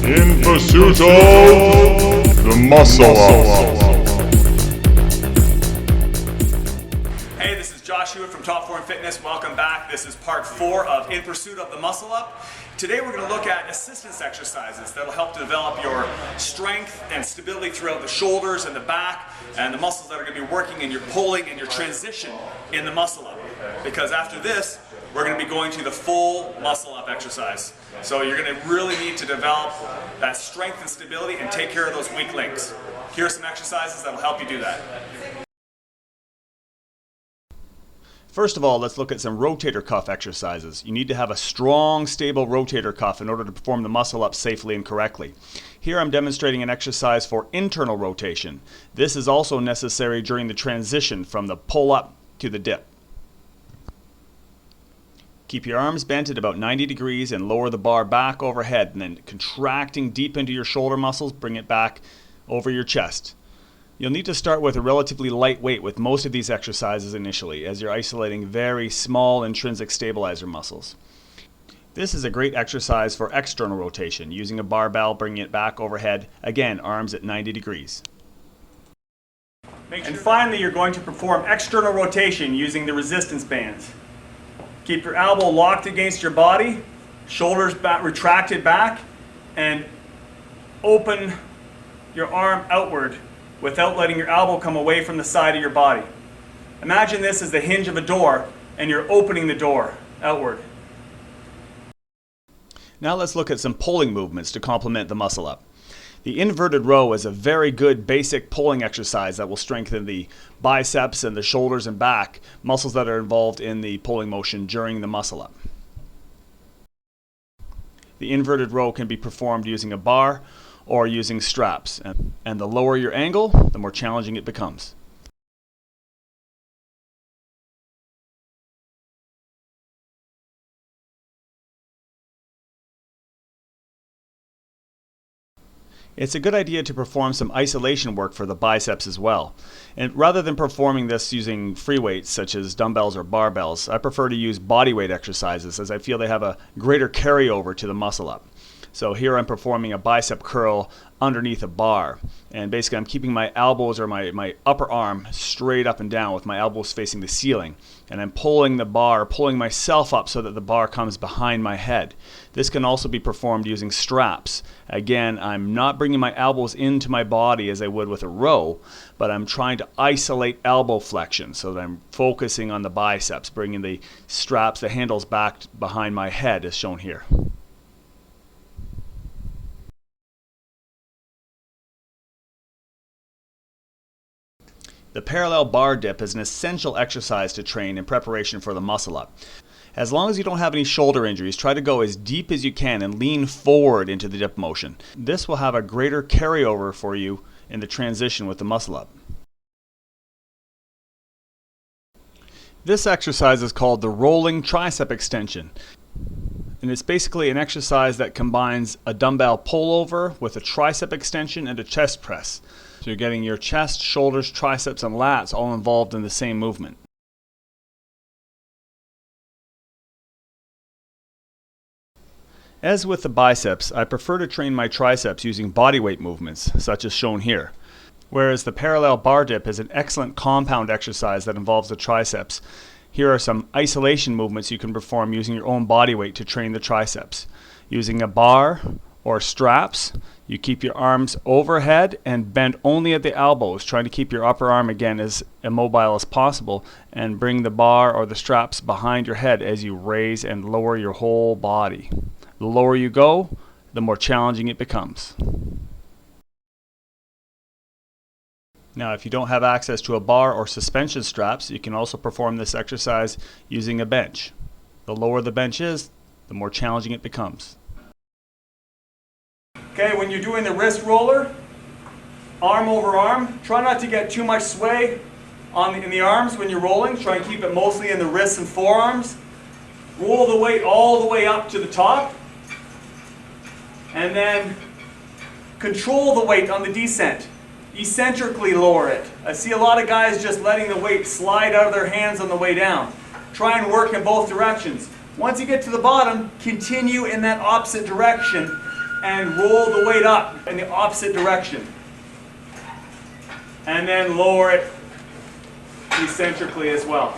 in pursuit of the muscle up. Hey, this is Josh Hewitt from Top Form Fitness. Welcome back. This is part 4 of In Pursuit of the Muscle Up. Today we're going to look at assistance exercises that will help to develop your strength and stability throughout the shoulders and the back and the muscles that are going to be working in your pulling and your transition in the muscle up. Because after this, we're going to be going to the full muscle up exercise. So you're going to really need to develop that strength and stability and take care of those weak links. Here are some exercises that will help you do that. First of all, let's look at some rotator cuff exercises. You need to have a strong, stable rotator cuff in order to perform the muscle up safely and correctly. Here I'm demonstrating an exercise for internal rotation. This is also necessary during the transition from the pull up to the dip. Keep your arms bent at about 90 degrees and lower the bar back overhead, and then contracting deep into your shoulder muscles, bring it back over your chest. You'll need to start with a relatively light weight with most of these exercises initially, as you're isolating very small intrinsic stabilizer muscles. This is a great exercise for external rotation, using a barbell, bringing it back overhead, again, arms at 90 degrees. And finally, you're going to perform external rotation using the resistance bands. Keep your elbow locked against your body, shoulders back, retracted back, and open your arm outward without letting your elbow come away from the side of your body. Imagine this as the hinge of a door, and you're opening the door outward. Now let's look at some pulling movements to complement the muscle up. The inverted row is a very good basic pulling exercise that will strengthen the biceps and the shoulders and back, muscles that are involved in the pulling motion during the muscle up. The inverted row can be performed using a bar or using straps, and the lower your angle, the more challenging it becomes. It's a good idea to perform some isolation work for the biceps as well. And rather than performing this using free weights such as dumbbells or barbells, I prefer to use body weight exercises as I feel they have a greater carryover to the muscle up. So here I'm performing a bicep curl underneath a bar. And basically I'm keeping my elbows or my upper arm straight up and down with my elbows facing the ceiling. And I'm pulling the bar, pulling myself up so that the bar comes behind my head. This can also be performed using straps. Again, I'm not bringing my elbows into my body as I would with a row, but I'm trying to isolate elbow flexion so that I'm focusing on the biceps, bringing the straps, the handles back behind my head as shown here. The parallel bar dip is an essential exercise to train in preparation for the muscle up. As long as you don't have any shoulder injuries, try to go as deep as you can and lean forward into the dip motion. This will have a greater carryover for you in the transition with the muscle up. This exercise is called the rolling tricep extension. And it's basically an exercise that combines a dumbbell pullover with a tricep extension and a chest press. So you're getting your chest, shoulders, triceps, and lats all involved in the same movement. As with the biceps, I prefer to train my triceps using bodyweight movements, such as shown here. Whereas the parallel bar dip is an excellent compound exercise that involves the triceps. Here are some isolation movements you can perform using your own body weight to train the triceps. Using a bar or straps, you keep your arms overhead and bend only at the elbows, trying to keep your upper arm again as immobile as possible, and bring the bar or the straps behind your head as you raise and lower your whole body. The lower you go, the more challenging it becomes. Now, if you don't have access to a bar or suspension straps, you can also perform this exercise using a bench. The lower the bench is, the more challenging it becomes. Okay, when you're doing the wrist roller, arm over arm, try not to get too much sway in the arms when you're rolling. Try and keep it mostly in the wrists and forearms. Roll the weight all the way up to the top. And then control the weight on the descent. Eccentrically lower it. I see a lot of guys just letting the weight slide out of their hands on the way down. Try and work in both directions. Once you get to the bottom, continue in that opposite direction and roll the weight up in the opposite direction. And then lower it eccentrically as well.